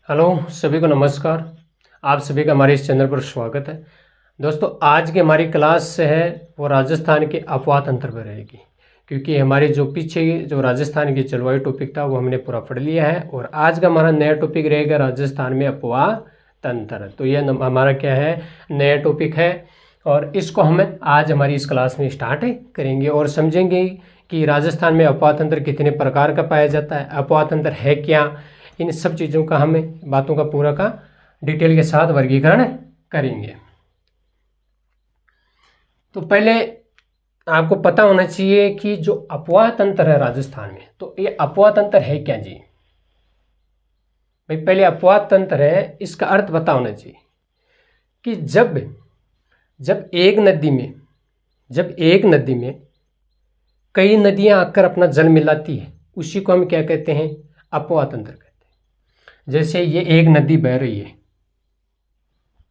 Hello सभी को नमस्कार। आप सभी का हमारे इस चैनल पर स्वागत है। दोस्तों आज की हमारी क्लास है वो राजस्थान के अपवाह तंत्र पर रहेगी, क्योंकि हमारे जो पीछे जो राजस्थान की जलवायु टॉपिक था वो हमने पूरा पढ़ लिया है और आज का हमारा नया टॉपिक रहेगा राजस्थान में अपवाह तंत्र। तो यह हमारा क्या है, नया टॉपिक है और इसको हम आज हमारी इस क्लास में स्टार्ट करेंगे और समझेंगे कि राजस्थान में अपवाह तंत्र कितने प्रकार का पाया जाता है, अपवाह तंत्र है क्या, इन सब चीज़ों का हमें बातों का पूरा का डिटेल के साथ वर्गीकरण करेंगे। तो पहले आपको पता होना चाहिए कि जो अपवाह तंत्र है राजस्थान में, तो ये अपवाह तंत्र है क्या जी। भाई पहले अपवाह तंत्र है, इसका अर्थ पता होना चाहिए कि जब एक नदी में कई नदियां आकर अपना जल मिलाती है, उसी को हम क्या कहते हैं, अपवाह तंत्र कहते हैं। जैसे ये एक नदी बह रही है,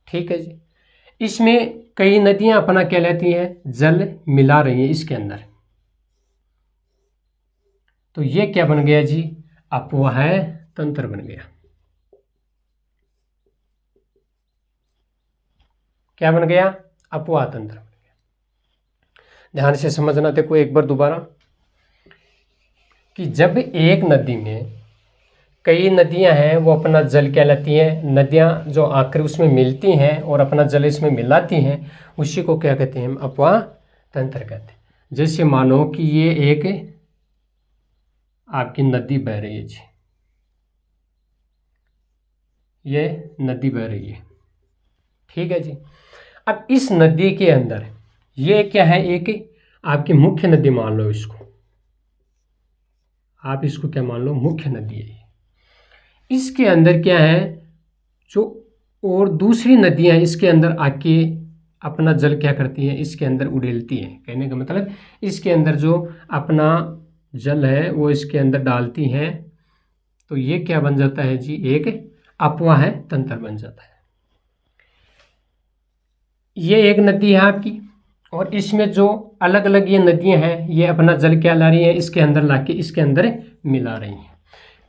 ठीक है जी, इसमें कई नदियां अपना क्या लेती हैं, जल मिला रही हैं इसके अंदर, तो ये क्या बन गया जी, अपवाह तंत्र बन गया। क्या बन गया, अपवाह तंत्र बन गया। ध्यान से समझना, देखो एक बार दोबारा, कि जब एक नदी में कई नदियां हैं वो अपना जल क्या लेती हैं, नदियां जो आकर उसमें मिलती हैं और अपना जल इसमें मिलाती हैं, उसी को क्या कहते हैं, हम अपवाह तंत्र कहते हैं। जैसे मानो कि ये एक आपकी नदी बह रही है जी, ये नदी बह रही है, ठीक है जी। अब इस नदी के अंदर ये क्या है, एक आपकी मुख्य नदी मान लो इसको, आप इसको क्या मान लो, मुख्य नदी है। इसके अंदर क्या है, जो और दूसरी नदियां इसके अंदर आके अपना जल क्या करती हैं, इसके अंदर उड़ेलती हैं। कहने का मतलब इसके अंदर जो अपना जल है वो इसके अंदर डालती हैं, तो ये क्या बन जाता है जी, एक अपवाह तंत्र बन जाता है। ये एक नदी है आपकी और इसमें जो अलग अलग ये नदियां हैं ये अपना जल क्या ला रही हैं, इसके अंदर लाके इसके अंदर मिला रही हैं।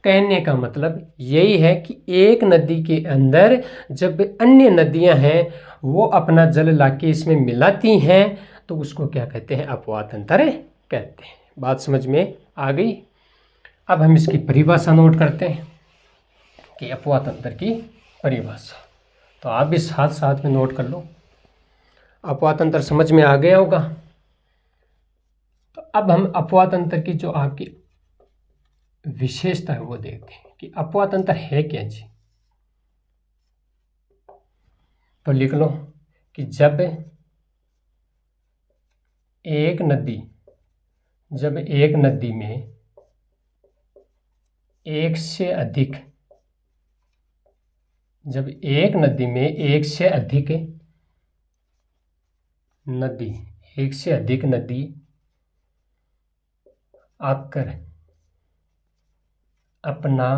कहने का मतलब यही है कि एक नदी के अंदर जब अन्य नदियां हैं वो अपना जल लाके इसमें मिलाती हैं, तो उसको क्या कहते हैं, अपवाह तंत्र कहते हैं। बात समझ में आ गई। अब हम इसकी परिभाषा नोट करते हैं कि अपवाह तंत्र की परिभाषा, तो आप भी साथ साथ में नोट कर लो। अपवाह तंत्र समझ में आ गया होगा। तो अब हम अपवाह तंत्र की जो आपकी विशेषता है वो देखते हैं कि अपवाह तंत्र है क्या जी। तो लिख लो कि जब एक नदी में एक से अधिक नदी आकर अपना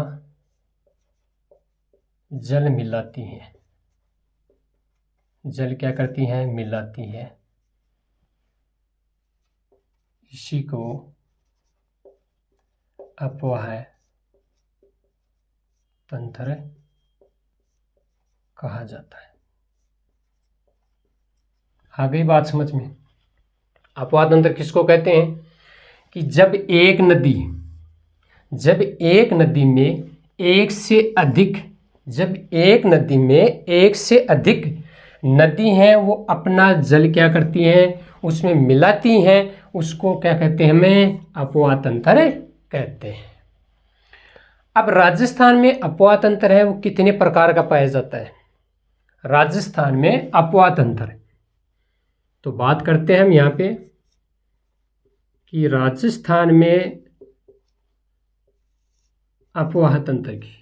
जल मिलाती हैं, जल क्या करती हैं, मिलाती है, इसी को अपवाह तंत्र कहा जाता है। आ गई बात समझ में। अपवाह तंत्र किसको कहते हैं कि जब एक नदी में एक से अधिक नदी हैं वो अपना जल क्या करती हैं, उसमें मिलाती हैं, उसको क्या कहते हैं, हमें अपवाह तंत्र कहते हैं। अब राजस्थान में अपवाह तंत्र है वो कितने प्रकार का पाया जाता है, राजस्थान में अपवाह तंत्र। तो बात करते हैं हम यहाँ पे कि राजस्थान में अपवाह तंत्र की।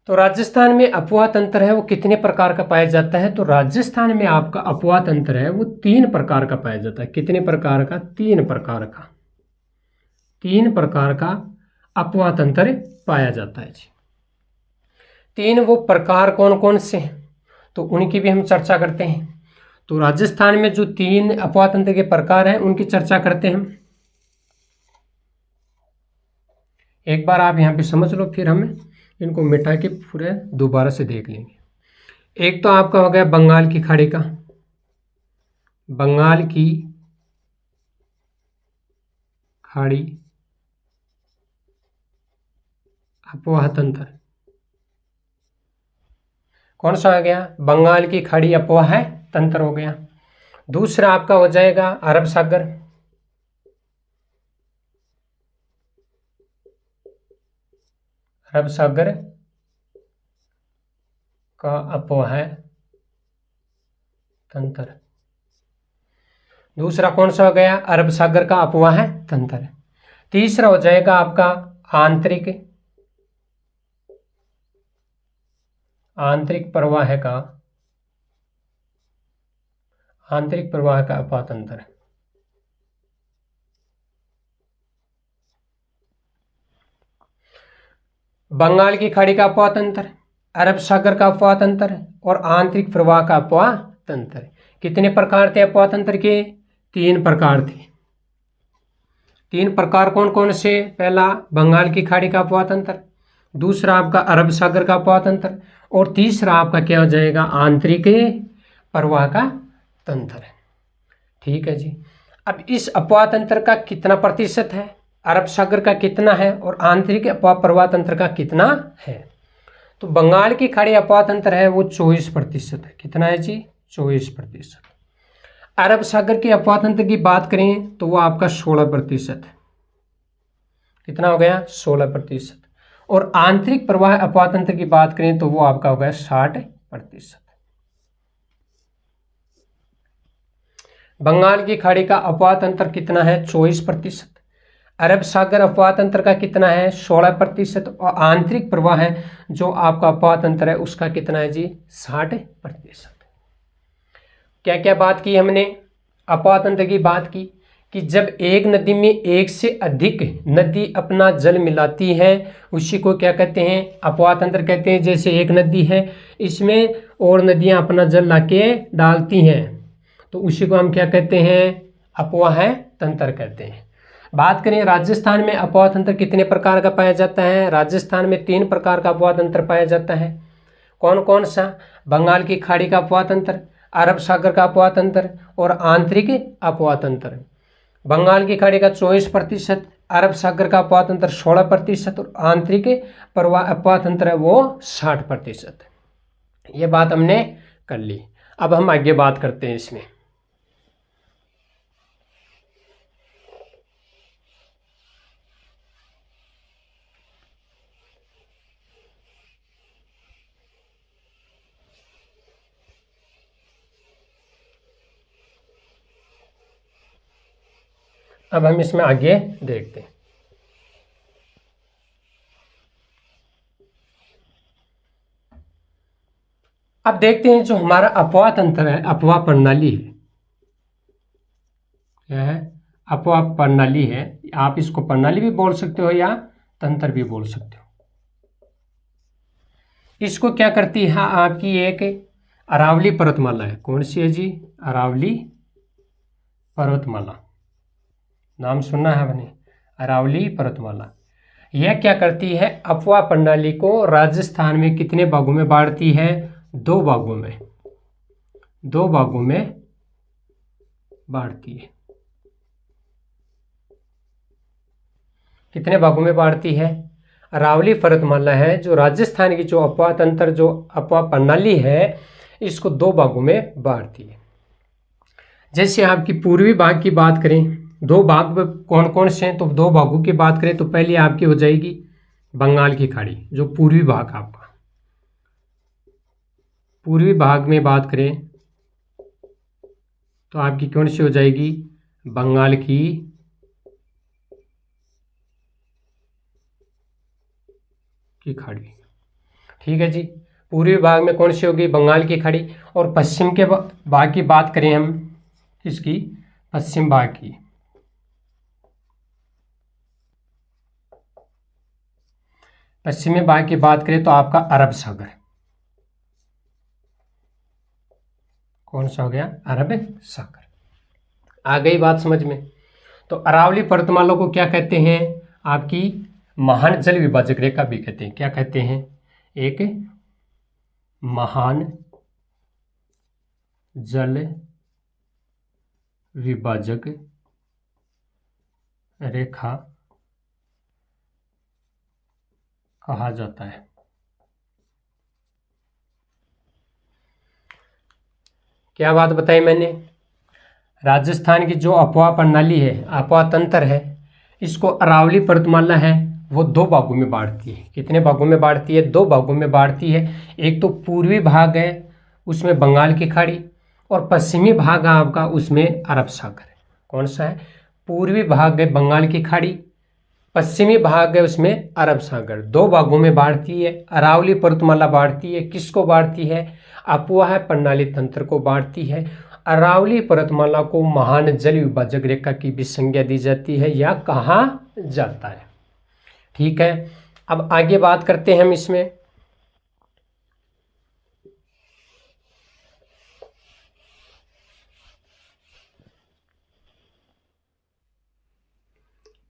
तो राजस्थान में अपवाह तंत्र है वो कितने प्रकार का पाया जाता है, तो राजस्थान में आपका अपवाह तंत्र है वो 3 प्रकार का पाया जाता है। कितने प्रकार का, 3 प्रकार का अपवाह तंत्र पाया जाता है जी। 3 वो प्रकार कौन कौन से हैं, तो उनकी भी हम चर्चा करते हैं। तो राजस्थान में जो 3 अपवाह तंत्र के प्रकार हैं उनकी चर्चा करते हैं हम। एक बार आप यहाँ पे समझ लो, फिर हम इनको मिटा के पूरे दोबारा से देख लेंगे। एक तो आपका हो गया बंगाल की खाड़ी का, बंगाल की खाड़ी अपवाह तंत्र, कौन सा आ गया? बंगाल की खाड़ी अपवाह तंत्र हो गया। दूसरा आपका हो जाएगा अरब सागर, अरब सागर का अपवाह तंत्र। दूसरा कौन सा हो गया? अरब सागर का अपवाह तंत्र। तीसरा हो जाएगा आपका आंतरिक प्रवाह का, आंतरिक प्रवाह का अपवाह तंत्र। बंगाल की खाड़ी का अपवाह तंत्र, अरब सागर का अपवाह तंत्र और आंतरिक प्रवाह का अपवाह तंत्र। कितने प्रकार थे अपवाह तंत्र के? 3 प्रकार थे। 3 प्रकार कौन कौन से? पहला बंगाल की खाड़ी का अपवाह तंत्र, दूसरा आपका अरब सागर का अपवाह तंत्र और तीसरा आपका क्या हो जाएगा? आंतरिक प्रवाह का तंत्र। ठीक है जी। अब इस अपवाह तंत्र का कितना प्रतिशत है, अरब सागर का कितना है और आंतरिक अपवाह प्रवाह तंत्र का कितना है? तो बंगाल की खाड़ी अपवाह तंत्र है वो 24% है। कितना है जी? 24%। अरब सागर के अपवाह तंत्र की बात करें तो वो आपका 16% है। कितना हो गया? 16%। और आंतरिक प्रवाह अपवाह तंत्र की बात करें तो वो आपका हो गया 60%। बंगाल की खाड़ी का अपवाह तंत्र कितना है? 24%। अरब सागर अपवाह तंत्र का कितना है? 16%। और आंतरिक प्रवाह है जो आपका अपवाह तंत्र है उसका कितना है जी? 60%। क्या क्या बात की हमने? अपवाह तंत्र की बात की कि जब एक नदी में एक से अधिक नदी अपना जल मिलाती है उसी को क्या कहते हैं? अपवाह तंत्र कहते हैं। जैसे एक नदी है, इसमें और नदियां अपना जल लाके डालती हैं तो उसी को हम क्या कहते हैं? अपवाह तंत्र कहते हैं। बात करें राजस्थान में अपवाह तंत्र कितने प्रकार का पाया जाता है? राजस्थान में 3 प्रकार का अपवाह तंत्र पाया जाता है। कौन कौन सा? बंगाल की खाड़ी का अपवाह तंत्र, अरब सागर का अपवाह तंत्र और आंतरिक अपवाह तंत्र। बंगाल की खाड़ी का 24%, अरब सागर का अपवाह तंत्र 16% और आंतरिक अपवाह तंत्र है वो 60%। ये बात हमने कर ली। अब हम आगे बात करते हैं इसमें। अब हम इसमें आगे देखते हैं। अब देखते हैं जो हमारा अपवाह तंत्र है, अपवाह प्रणाली है। क्या है? अपवाह प्रणाली है। आप इसको प्रणाली भी बोल सकते हो या तंत्र भी बोल सकते हो। इसको क्या करती है? आपकी एक अरावली पर्वतमाला है। कौन सी है जी? अरावली पर्वतमाला। नाम सुना है आपने? अरावली पर्वतमाला। यह क्या करती है? अपवाह प्रणाली को राजस्थान में कितने भागों में बांटती है? 2 भागों में, 2 भागों में बांटती है। कितने भागों में बांटती है? अरावली पर्वतमाला है जो राजस्थान की जो अपवाह तंत्र, जो अपवाह प्रणाली है, इसको 2 भागों में बांटती है। जैसे आपकी पूर्वी भाग की बात करें, 2 भाग कौन कौन से हैं? तो 2 भागों की बात करें तो पहली आपकी हो जाएगी बंगाल की खाड़ी, जो पूर्वी भाग आपका। पूर्वी भाग में बात करें तो आपकी कौन सी हो जाएगी? बंगाल की खाड़ी। ठीक है जी। पूर्वी भाग में कौन सी होगी? बंगाल की खाड़ी। और पश्चिम के भाग की बात करें हम, किसकी? पश्चिम भाग की। पश्चिमी भाग की बात करें तो आपका अरब सागर। कौन सा हो गया? अरब सागर। आ गई बात समझ में? तो अरावली पर्वतमाला को क्या कहते हैं? आपकी महान जल विभाजक रेखा भी कहते हैं। क्या कहते हैं? एक महान जल विभाजक रेखा कहा जाता है। क्या बात बताई मैंने? राजस्थान की जो अपवाह प्रणाली है, अपवाह तंत्र है, इसको अरावली पर्वतमाला है वो दो भागों में बांटती है। कितने भागों में बांटती है? दो भागों में बांटती है। एक तो पूर्वी भाग है, उसमें बंगाल की खाड़ी, और पश्चिमी भाग आपका उसमें अरब सागर है। कौन सा है? पूर्वी भाग है बंगाल की खाड़ी, पश्चिमी भाग है उसमें अरब सागर। दो भागों में बांटती है। अरावली पर्वतमाला बांटती है, किसको बांटती है? अपवाह प्रणाली तंत्र को बांटती है। अरावली पर्वतमाला को महान जल विभाजक रेखा की भी संज्ञा दी जाती है या कहा जाता है। ठीक है, अब आगे बात करते हैं हम इसमें।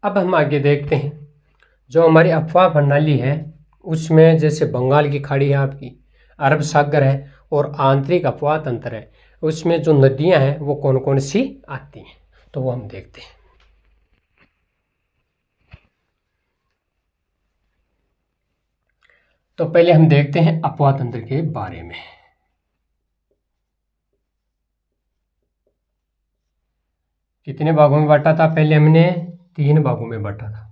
अब हम आगे देखते हैं जो हमारी अपवाह प्रणाली है उसमें जैसे बंगाल की खाड़ी है आपकी, अरब सागर है और आंतरिक अपवाह तंत्र है, उसमें जो नदियां हैं वो कौन कौन सी आती हैं तो वो हम देखते हैं। तो पहले हम देखते हैं अपवाह तंत्र के बारे में। कितने भागों में बांटा था? पहले हमने 3 भागों में बांटा था।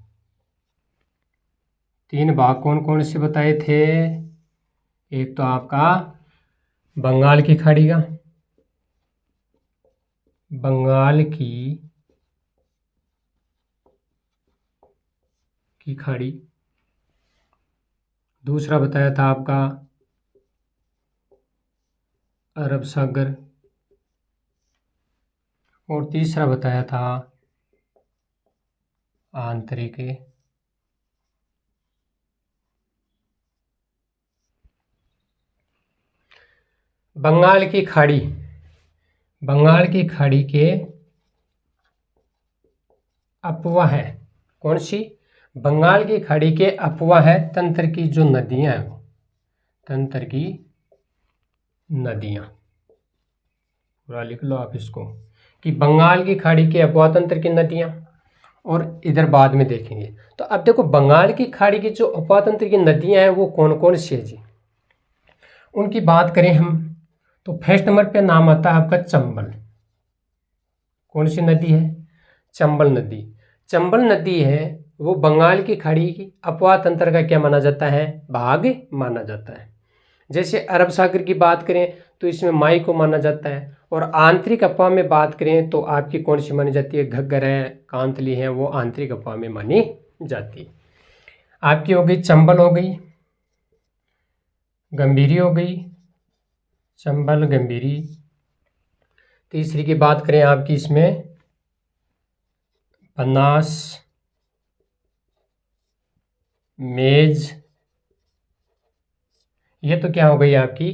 3 भाग कौन कौन से बताए थे? एक तो आपका बंगाल की खाड़ी का, बंगाल की खाड़ी, दूसरा बताया था आपका अरब सागर, और तीसरा बताया था आंतरिक बंगाल की खाड़ी। बंगाल की खाड़ी के अपवाह है कौन सी? बंगाल की खाड़ी के अपवाह है तंत्र की जो नदियां हैं, तंत्र की नदियां, पूरा लिख लो आप इसको कि बंगाल की खाड़ी के अपवाह तंत्र की नदियां, और इधर बाद में देखेंगे। तो अब देखो बंगाल की खाड़ी की जो अपवाह तंत्र की नदियां हैं वो कौन कौन सी है जी, उनकी बात करें हम तो फर्स्ट नंबर पे नाम आता है आपका चंबल। कौन सी नदी है? चंबल नदी। चंबल नदी है वो बंगाल की खाड़ी की अपवाह तंत्र का क्या माना जाता है? भाग माना जाता है। जैसे अरब सागर की बात करें तो इसमें माई को माना जाता है, और आंतरिक अपवाह में बात करें तो आपकी कौन सी मानी जाती है? घग्गर है, कांतली है, वो आंतरिक अपवाह में मानी जाती है। आपकी हो गई चंबल, हो गई गंभीरी, हो गई चंबल गंभीरी। तीसरी की बात करें आपकी इसमें बनास, मेज, ये तो क्या हो गई आपकी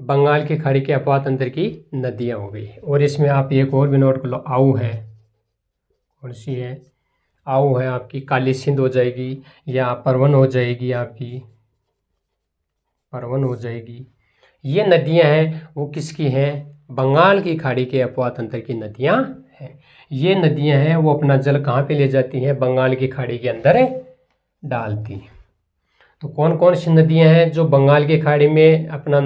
बंगाल की खाड़ी के अपवाह तंत्र की नदियां हो गई। और इसमें आप एक और भी नोट कर लो, आऊ है। कौन सी है? आऊ है आपकी काली सिंध हो जाएगी, या परवन हो जाएगी, आपकी परवन हो जाएगी। ये नदियां हैं वो किसकी हैं? बंगाल की खाड़ी के अपवाह तंत्र की नदियां हैं। ये नदियां हैं वो अपना जल कहाँ पे ले जाती हैं? बंगाल की खाड़ी के अंदर डालती हैं। तो कौन कौन सी नदियां हैं जो बंगाल की खाड़ी में अपना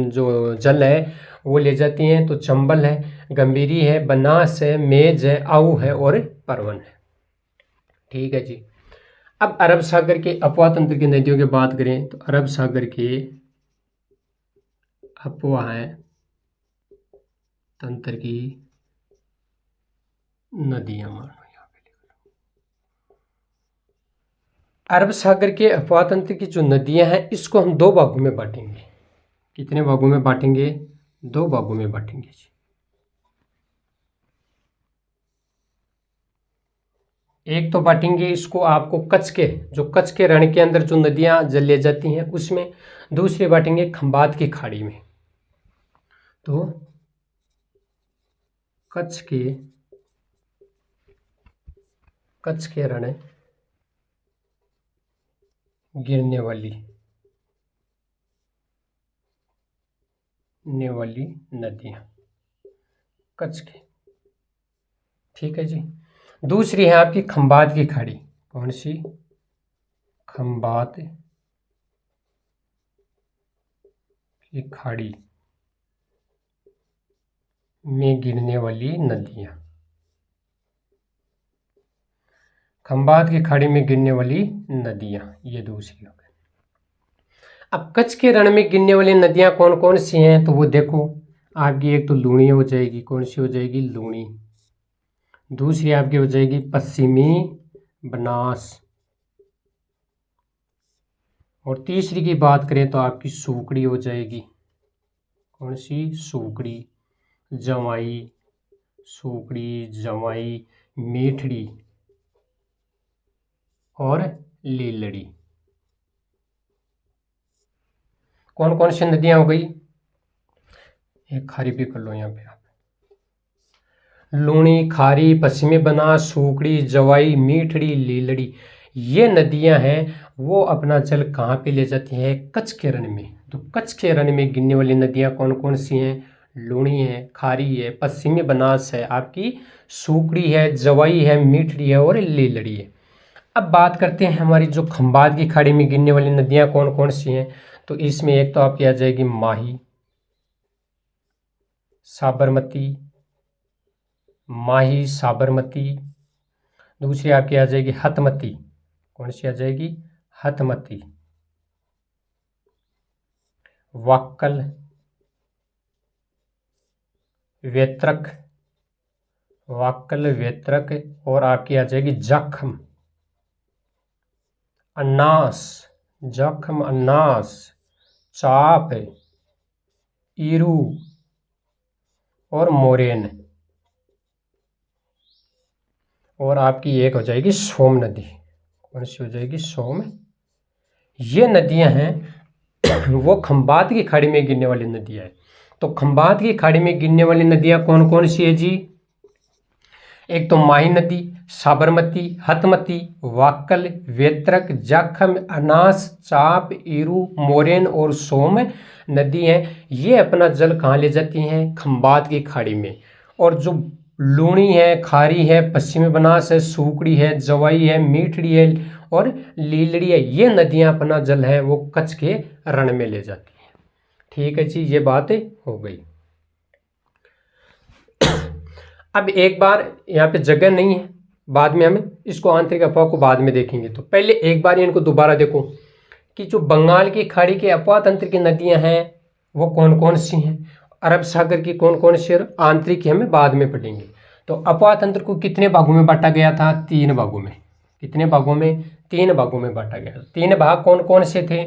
जो जल है वो ले जाती हैं? तो चंबल है, गंभीरी है, बनास है, मेज है, आऊ है और परवन है। ठीक है जी। अब अरब सागर के अपवाह तंत्र की नदियों की बात करें तो अरब सागर के अपवाह तंत्र की नदियां, मानो यहाँ पे अरब सागर के अपवाह तंत्र की जो नदियां हैं इसको हम 2 भागों में बांटेंगे। कितने भागों में बांटेंगे? 2 भागों में बांटेंगे जी। एक तो बांटेंगे इसको आपको कच्छ के, जो कच्छ के रण के अंदर जो नदियां जल ले जाती हैं उसमें। दूसरी बांटेंगे खंबात की खाड़ी में। तो कच्छ के रण गिरने वाली नदियाँ कच्छ की। ठीक है जी। दूसरी है आपकी खंबात की खाड़ी। कौन सी? खंबात की खाड़ी में गिरने वाली नदियाँ। खंबात की खाड़ी में गिरने वाली नदियाँ, ये दूसरी हो गई। अब कच्छ के रण में गिरने वाली नदियाँ कौन कौन सी हैं, तो वो देखो आपकी, एक तो लूणी हो जाएगी। कौन सी हो जाएगी? लूणी। दूसरी आपकी हो जाएगी पश्चिमी बनास। और तीसरी की बात करें तो आपकी सूकड़ी हो जाएगी। कौन सी? सूकड़ी, जवाई, सूकड़ी, जवाई, मीठड़ी और लीलड़ी। कौन कौन सी नदियां हो गई? एक खारी भी कर लो यहाँ पे आप। लूणी, खारी, पश्चिमी बनास, सूकड़ी, जवाई, मीठड़ी, लीलड़ी, ये नदियां हैं वो अपना जल कहाँ पे ले जाती हैं? कच्छ के रण में। तो कच्छ के रण में गिरने वाली नदियां कौन कौन सी हैं? लूणी है, खारी है, पश्चिमी बनास है, आपकी सूकड़ी है, जवाई है, मीठड़ी है और लीलड़ी है। अब बात करते हैं हमारी जो खंबात की खाड़ी में गिरने वाली नदियां कौन कौन सी हैं। तो इसमें एक तो आपकी आ जाएगी माही, साबरमती, माही साबरमती। दूसरी आपकी आ जाएगी हतमती। कौन सी आ जाएगी? हतमती, वाक्कल, वेत्रक, वाक्कल, वेत्रक और आपकी आ जाएगी जखम, अन्नास, जखम, अन्नास, चाप, ईरू और मोरेन। और आपकी एक हो जाएगी सोम नदी। कौन सी हो जाएगी? सोम। ये नदियां हैं वो खंबात की खाड़ी में गिरने वाली नदियां हैं। तो खंबात की खाड़ी में गिरने वाली नदियां कौन कौन सी है जी? एक तो माही नदी, साबरमती, हतमती, वाक्कल, वेत्रक, जाखम, अनास, चाप, ईरू, मोरेन और सोम नदी हैं। ये अपना जल कहाँ ले जाती हैं? खंबात की खाड़ी में। और जो लूणी है, खारी है, पश्चिमी बनास है, सूकड़ी है, जवाई है, मीठड़ी है और लीलड़ी है, ये नदियां अपना जल है वो कच्छ के रण में ले जाती हैं। ठीक है जी, ये बात हो गई। अब एक बार यहाँ पे जगह नहीं है, बाद में हम इसको आंतरिक अफवाह को बाद में देखेंगे। तो पहले एक बार इनको दोबारा देखो कि जो बंगाल की खाड़ी के अफवाह तंत्र की नदियां हैं वो कौन कौन सी हैं, अरब सागर की कौन कौन सी, आंतरिक की हमें बाद में पढ़ेंगे। तो अफवाह तंत्र को कितने भागों में बांटा गया था? 3 भागों में। कितने भागों में? 3 भागों में बांटा गया। 3 भाग कौन कौन से थे?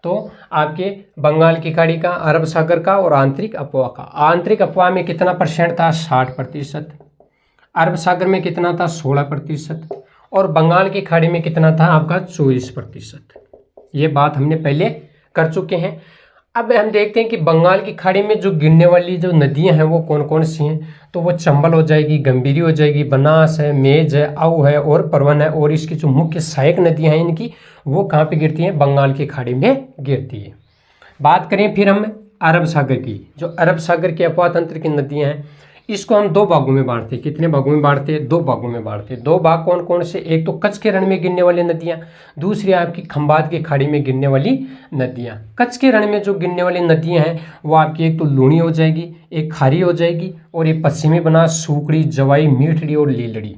तो आपके बंगाल की खाड़ी का, अरब सागर का और आंतरिक अफवाह का। आंतरिक अफवाह में कितना परसेंट था? 60%। अरब सागर में कितना था? 16%। और बंगाल की खाड़ी में कितना था आपका? 24%। ये बात हमने पहले कर चुके हैं। अब हम देखते हैं कि बंगाल की खाड़ी में जो गिरने वाली जो नदियां हैं वो कौन कौन सी हैं। तो वो चंबल हो जाएगी, गंभीरी हो जाएगी, बनास है, मेज है, अऊ है और परवन है। और इसकी जो मुख्य सहायक नदियां हैं इनकी, वो कहाँ पे गिरती हैं? बंगाल की खाड़ी में गिरती है। बात करें फिर हम अरब सागर की, जो अरब सागर के अफवाह तंत्र की नदियां हैं, इसको हम 2 भागों में बांटते हैं। कितने भागों में बांटते हैं? 2 भागों में बांटते हैं। 2 भाग कौन कौन से? एक तो कच्छ के रण में गिरने वाली नदियां, दूसरी आपकी खंबात की खाड़ी में गिरने वाली नदियां। कच्छ के रण में जो गिरने वाली नदियां हैं वो आपकी एक तो लूणी हो जाएगी, एक खारी हो जाएगी और एक पश्चिमी बनास, सूकड़ी, जवाई, मीठड़ी और लीलड़ी।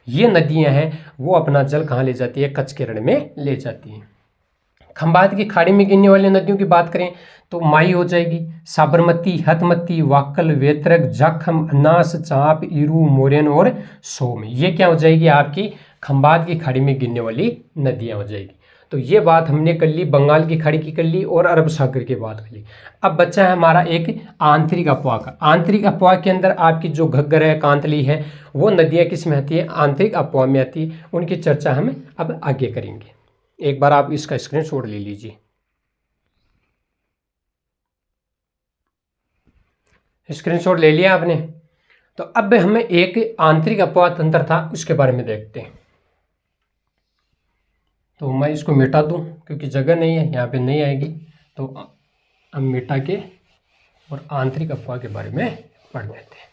ये नदियां हैं वो अपना जल कहाँ ले जाती है? कच्छ के रण में ले जाती हैं। खंबात की खाड़ी में गिरने वाली नदियों की बात करें तो माही हो जाएगी, साबरमती, हतमती, वाक्कल, वेत्रक, जाखम, अन्नास, चाप, ईरू, मोरेन और सोम। ये क्या हो जाएगी? आपकी खंबात की खाड़ी में गिरने वाली नदियां हो जाएगी। तो ये बात हमने कर ली, बंगाल की खाड़ी की कर ली और अरब सागर की बात कर ली। अब बच्चा है हमारा एक आंतरिक अफवाह का। आंतरिक अफवाह के अंदर आपकी जो घग्गर है, कांतली है, वो नदियां किस में आती है? आंतरिक अफवाह में आती है। उनकी चर्चा हम अब आगे करेंगे। एक बार आप इसका स्क्रीनशॉट ले लीजिए। स्क्रीनशॉट ले लिया आपने? तो अब हमें एक आंतरिक अफवाह तंत्र था उसके बारे में देखते हैं। तो मैं इसको मिटा दूँ क्योंकि जगह नहीं है, यहाँ पे नहीं आएगी। तो हम मिटा के और आंतरिक अफवाह के बारे में पढ़ लेते हैं।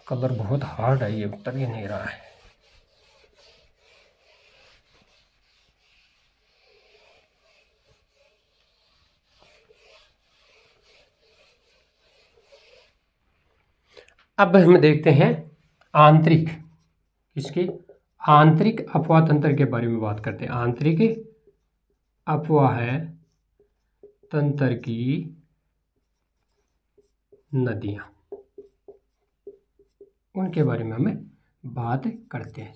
कलर बहुत हार्ड है, ये उतर ही नहीं रहा है। अब हम देखते हैं आंतरिक, इसकी आंतरिक अफवाह तंत्र के बारे में बात करते हैं। आंतरिक अफवाह तंत्र की नदियां, उनके बारे में हमें बात करते हैं।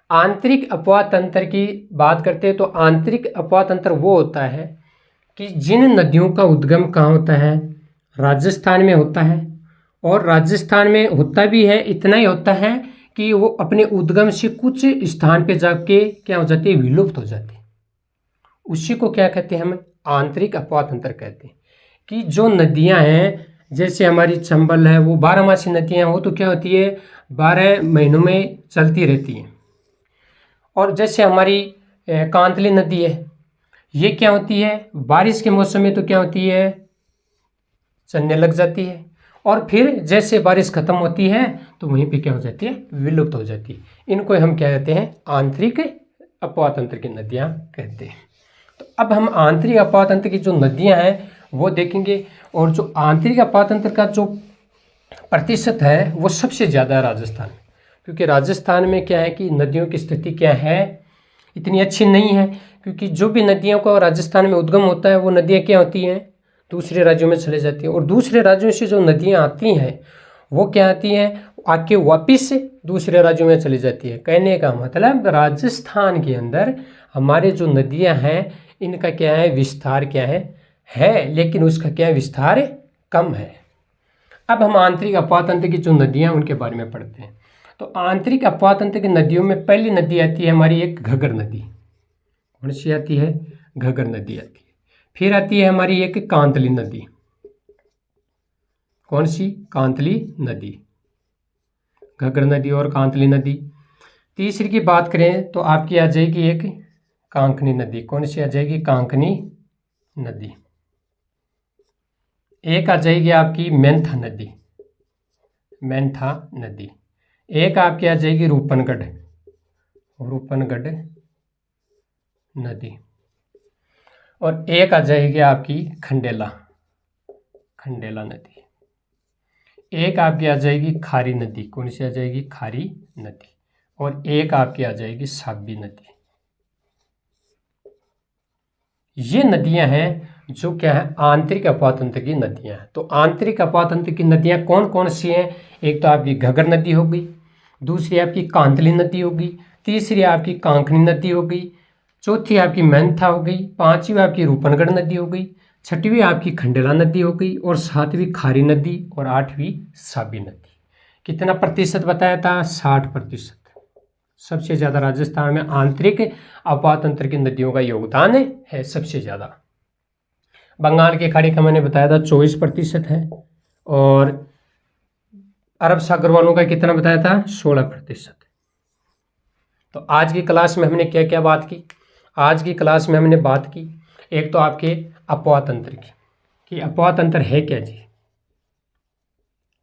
आंतरिक अफवाह तंत्र की बात करते हैं तो आंतरिक अफवाह तंत्र वो होता है कि जिन नदियों का उद्गम कहाँ होता है, राजस्थान में होता है। और राजस्थान में होता भी है, इतना ही होता है कि वो अपने उद्गम से कुछ स्थान पे जाके क्या हो जाती है, विलुप्त हो जाती है। उसी को क्या कहते हैं, हम आंतरिक अफवाह तंत्र कहते हैं। कि जो नदियां हैं, जैसे हमारी चंबल है, वो 12मासी नदियां हो तो क्या होती है, 12 महीनों में चलती रहती हैं। और जैसे हमारी कांतली नदी है, ये क्या होती है, बारिश के मौसम में तो क्या होती है, चलने लग जाती है। और फिर जैसे बारिश खत्म होती है तो वहीं पे क्या हो जाती है, विलुप्त हो जाती है। इनको हम क्या कहते हैं, आंतरिक अफवाह तंत्र की नदियां कहते हैं। तो अब हम आंतरिक अफवाह तंत्र की जो नदियां हैं वो देखेंगे। और जो आंतरिक अफवाह तंत्र का जो प्रतिशत है वो सबसे ज़्यादा है राजस्थान में, क्योंकि राजस्थान में क्या है कि नदियों की स्थिति क्या है, इतनी अच्छी नहीं है। क्योंकि जो भी नदियों का राजस्थान में उद्गम होता है वो नदियाँ क्या होती हैं, दूसरे राज्यों में चले जाती हैं। और दूसरे राज्यों से जो नदियाँ आती हैं वो क्या आती हैं, आके वापिस दूसरे राज्यों में चली जाती है। कहने का मतलब राजस्थान के अंदर हमारे जो नदियाँ हैं इनका क्या है, विस्तार क्या है, लेकिन उसका क्या है, विस्तार कम है। अब हम आंतरिक अफवाह तंत्र की जो नदियाँ उनके बारे में पढ़ते हैं। तो आंतरिक अफवाह तंत्र की नदियों में पहली नदी आती है हमारी एक घग्गर नदी। कौन सी आती है, घग्गर नदी आती है। फिर आती है हमारी एक कांतली नदी। कौन सी, कांतली नदी, घग्गर नदी और कांतली नदी। तीसरी की बात करें तो आपकी आ जाएगी एक कांकनी नदी। कौन सी आ जाएगी, कांकनी नदी। एक आ जाएगी आपकी मेंथा नदी, मेंथा नदी। एक आपकी आ जाएगी रूपनगढ़, रूपनगढ़ नदी। और एक आ जाएगी आपकी खंडेला, खंडेला नदी। एक आपकी आ जाएगी खारी नदी। कौन सी आ जाएगी, खारी नदी। और एक आपकी आ जाएगी साबी नदी। ये नदियां हैं जो क्या है, आंतरिक अफवाह तंत्र की नदियां हैं। तो आंतरिक अफवाह तंत्र की नदियां कौन कौन सी हैं, एक तो आपकी घग्गर नदी हो गई, दूसरी आपकी कांतली नदी हो गई, तीसरी आपकी कांकनी नदी हो गई, चौथी आपकी मेंथा हो गई, पांचवी आपकी रूपनगढ़ नदी हो गई, छठवीं आपकी खंडेला नदी हो गई, और सातवीं खारी नदी, और आठवीं साबी नदी। कितना प्रतिशत बताया था, 60%। सबसे ज़्यादा राजस्थान में आंतरिक अफवाह तंत्र की नदियों का योगदान है सबसे ज़्यादा। बंगाल की खाड़ी का मैंने बताया था 24% है, और अरब सागर वालों का कितना बताया था, 16%। तो आज की क्लास में हमने क्या क्या बात की, आज की क्लास में हमने बात की एक तो आपके अफवाह तंत्र की, कि अफवाह तंत्र है क्या जी।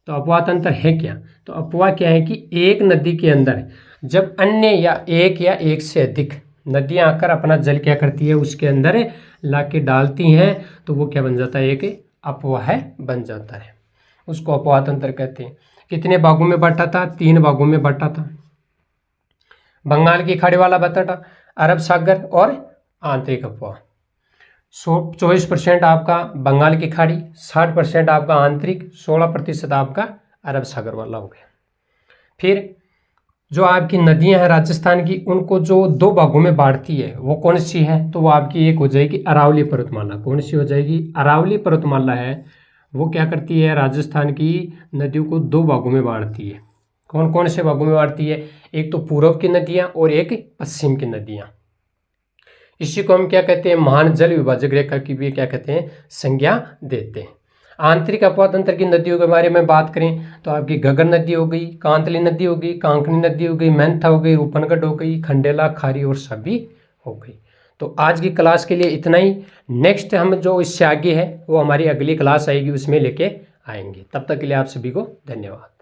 तो अफवाह तंत्र है क्या, तो अफवाह क्या है कि एक नदी के अंदर जब अन्य या एक से अधिक नदियां आकर अपना जल क्या करती है, उसके अंदर ला के डालती हैं, तो वो क्या बन जाता है, एक अफवाह बन जाता है। उसको अफवाह तंत्र कहते हैं। कितने भागों में बांटा था, 3 भागों में बांटा था। बंगाल की खाड़ी वाला बांटा, अरब सागर और आंतरिक अफवाह। 24% आपका बंगाल की खाड़ी, 60% आपका आंतरिक, 16% आपका अरब सागर वाला हो गया। फिर जो आपकी नदियां हैं राजस्थान की, उनको जो 2 भागों में बांटती है वो कौन सी है, तो वो आपकी एक हो जाएगी अरावली पर्वतमाला। कौन सी हो जाएगी, अरावली पर्वतमाला है। वो क्या करती है, राजस्थान की नदियों को 2 भागों में बांटती है। कौन कौन से भागों में बांटती है, एक तो पूर्व की नदियाँ और एक पश्चिम की नदियाँ। इसी को हम क्या कहते हैं, महान जल विभाजक रेखा की भी क्या कहते हैं, संज्ञा देते हैं। आंतरिक अपवा तंत्र की नदियों के बारे में बात करें तो आपकी घग्गर नदी हो गई, कांतली नदी हो गई, कांकनी नदी हो गई, मेंथा हो गई, रूपनगढ़ हो गई, खंडेला, खारी और सभी हो गई। तो आज की क्लास के लिए इतना ही। नेक्स्ट हम जो इससे आगे है वो हमारी अगली क्लास आएगी, उसमें लेके आएंगे। तब तक के लिए आप सभी को धन्यवाद।